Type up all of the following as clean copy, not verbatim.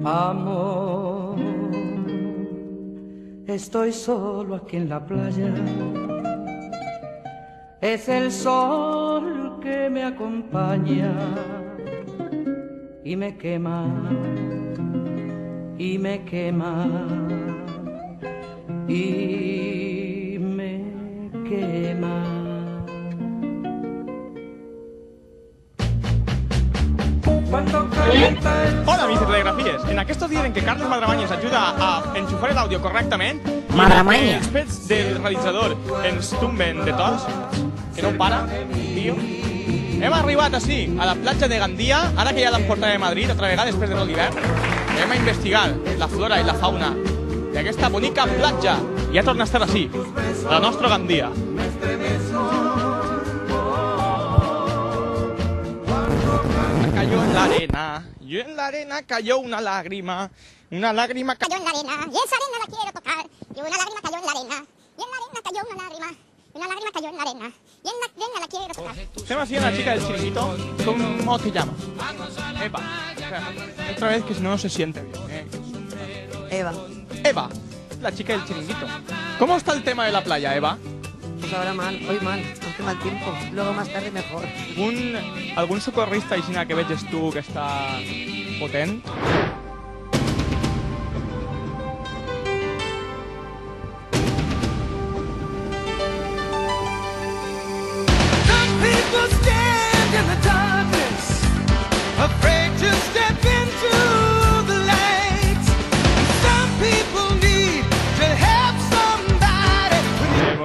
Amor, estoy solo aquí en la playa. Es el sol que me acompaña y me quema, y me quema, y me quema. Hola, mis telegrafies. En aquests dies en què Carles Madramanyes ajuda a enxufar l'àudio correctament, Madramanyes. els pets del realitzador ens tomben de tots, que no para, tio. Hem arribat així, a la platja de Gandia, ara que ja l'han portat de Madrid, altra vegada després de l'hivern. Anem a investigar la flora i la fauna d'aquesta bonica platja. I ja torna a estar així, a la nostra Gandia. Cayó en la arena, y en la arena cayó una lágrima Cayó en la arena, y esa arena la quiero tocar, y una lágrima cayó en la arena, y en la arena cayó una lágrima, y una lágrima cayó en la arena, y en la arena la quiero tocar. Tenemos aquí a una chica del chiringuito. ¿Cómo te llamas? Eva. Otra vez que si no se siente bien. Eva. Eva, la chica del chiringuito. ¿Cómo está el tema de la playa, Eva? Pues ahora mal, hoy mal, hace mal tiempo. Luego más tarde mejor. ¿Algún socorrista y que veges tú que está potent?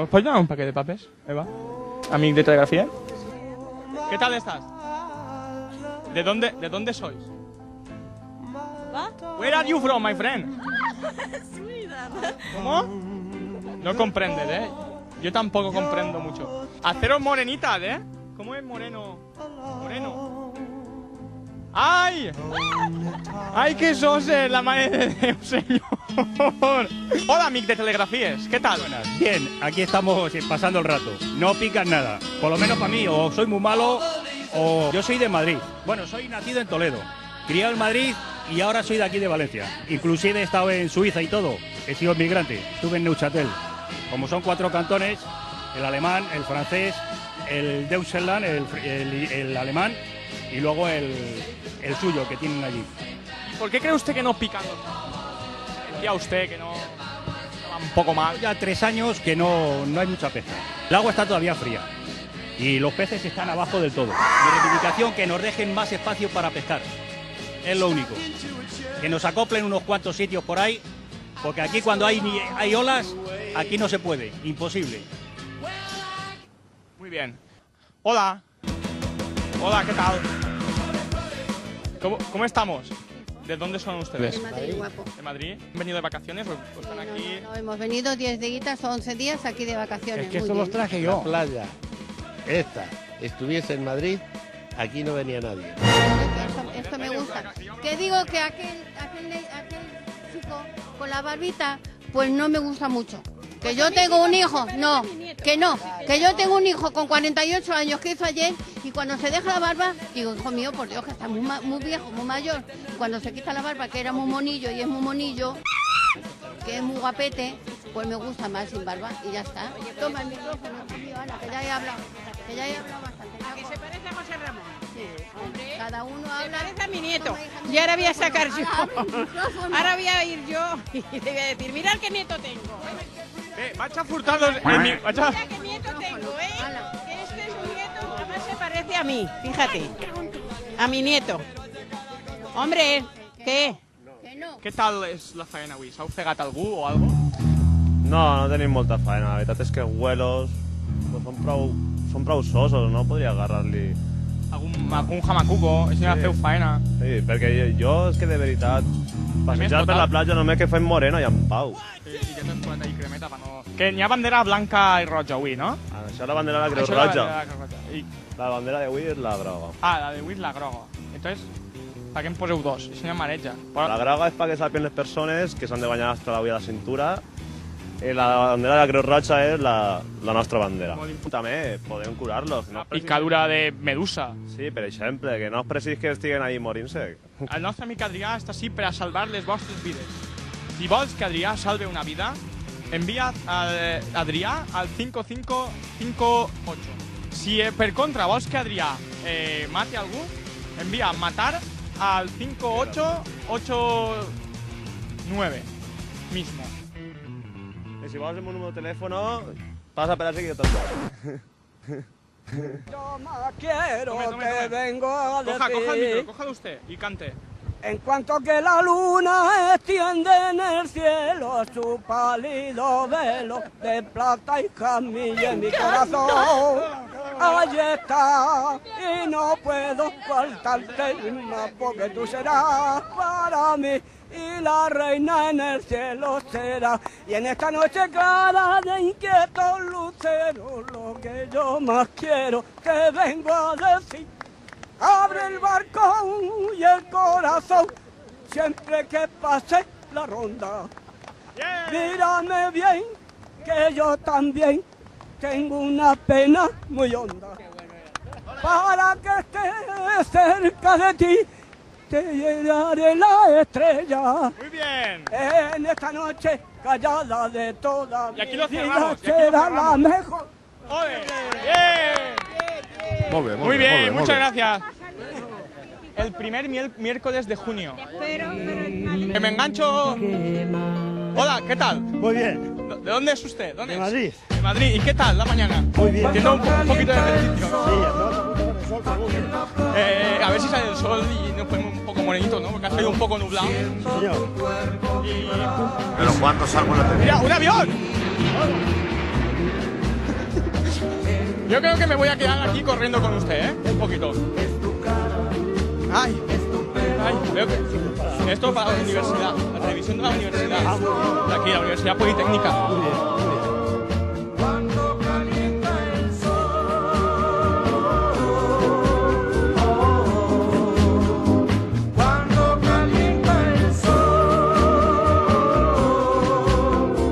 ¿Puedes llevar un paquete de papes, Eva? Amigo de telegrafía. ¿Qué tal estás? ¿De dónde sois? Where are you from, my friend? ¿Cómo? No comprendes, ¿eh? Yo tampoco comprendo mucho. Haceros morenitas, ¿eh? ¿Cómo es moreno? Moreno. ¡Ay! ¡Ay, que sos la madre de Déu, señor! Hola, amic de telegrafías, ¿qué tal? Buenas. Bien, aquí estamos pasando el rato. No pican nada. Por lo menos para mí, o soy muy malo, o yo soy de Madrid. Bueno, soy nacido en Toledo, criado en Madrid y ahora soy de aquí de Valencia. Inclusive he estado en Suiza y todo. He sido migrante. Estuve en Neuchâtel. Como son 4 cantones, el alemán, el francés, el Deutschland, el alemán y luego el suyo que tienen allí. ¿Por qué cree usted que no pican los peces? Decía usted que no estaba un poco mal. Ya 3 años que no hay mucha pesca. El agua está todavía fría y los peces están abajo del todo. Mi reivindicación, que nos dejen más espacio para pescar. Es lo único. Que nos acoplen unos cuantos sitios por ahí, porque aquí cuando hay olas, aquí no se puede. Imposible. Muy bien. Hola. Hola, ¿qué tal? ¿Cómo estamos? ¿De dónde son ustedes? De Madrid, guapo. ¿De Madrid? ¿Han venido de vacaciones o están aquí? No, hemos venido 10 días o 11 días aquí de vacaciones. Es que muy esto los bien. traje yo. La playa, esta, estuviese en Madrid, aquí no venía nadie. Esto me gusta. Que digo que aquel chico con la barbita, pues no me gusta mucho. Que yo tengo un hijo, no, que yo tengo un hijo con 48 años que hizo ayer y cuando se deja la barba, digo, hijo mío, por Dios, que está muy viejo, muy mayor. Y cuando se quita la barba, que era muy monillo y es muy monillo, que es muy guapete, pues me gusta más sin barba y ya está. Toma el micrófono, tío, Ana, que ya he hablado bastante. Que se parece a José Ramón. Sí, hombre, cada uno habla. Se parece a mi nieto. Y ahora voy a sacar yo. Ahora voy a ir yo y le voy a decir, mirad qué nieto tengo. Vaig a furtar los... Mira qué nieto tengo, Que este es un nieto, además se parece a mí, fíjate. A mi nieto. Hombre, ¿qué? ¿Qué tal és la faena avui? S'ha ofegat algú o algo? No tenim molta faena. La veritat és que huelos pues, són prou sosos, no? Podria agarrar-li... Algun jamacuco, és una feu faena. Sí, perquè jo és que de veritat passejar per la platja només que fem morena i en pau. Sí, i ja t'has posat ahí cremeta per no... Que n'hi ha bandera blanca i roja avui, no? Això és la bandera de la Creu Roja. La bandera d'avui és la groga. Ah, la d'avui és la groga. Entonces, per què em poseu dos? Això no mareja. La groga és perquè sàpien les persones que s'han de banyar hasta la via de la cintura. La bandera de la Creu Roja és la nostra bandera. També podem curar-los. Picadura de medusa. Sí, per exemple, que no és precís que estiguen ahí morint-se. El nostre amic Adrià està així per a salvar les vostres vides. Si vols que Adrià salve una vida, envia Adrià al 5558. Si per contra vols que Adrià mate algú, envia matar al 5889 mismo. Y si vas en un número de teléfono, pasa para ese que yo también. Yo más quiero Tome. te vengo a decir. Coja el micro, cójalo usted y cante. En cuanto que la luna extiende en el cielo su pálido velo de plata y jazmín en mi corazón, allí está y no puedo faltarte más porque tú serás para mí y la reina en el cielo será. Y en esta noche clara de inquietos luceros lo que yo más quiero te vengo a decir. Abre el barco y el corazón siempre que pase la ronda. Mírame bien, que yo también tengo una pena muy honda. Para que esté cerca de ti, te llenaré la estrella. Muy bien. En esta noche callada de toda Y aquí mi lo vida cerramos, será la mejor. ¡Ole! ¡Bien! Muy bien, muchas gracias. El primer miércoles de junio. Que me engancho. Hola, ¿qué tal? Muy bien. ¿De dónde es usted? ¿Dónde De es? Madrid. De Madrid. ¿Y qué tal la mañana? Muy bien. Tiene un poquito de ejercicio. Sí, A ver si sale el sol y nos ponemos un poco morenitos, ¿no? Porque ha salido un poco nublado. señor. ¿Pero cuántos árboles tenés? ¡Mira, un avión! Yo creo que me voy a quedar aquí corriendo con usted, ¿eh? Un poquito. Ay, veo que esto es para la universidad, la televisión de la universidad. De aquí, la Universidad Politécnica.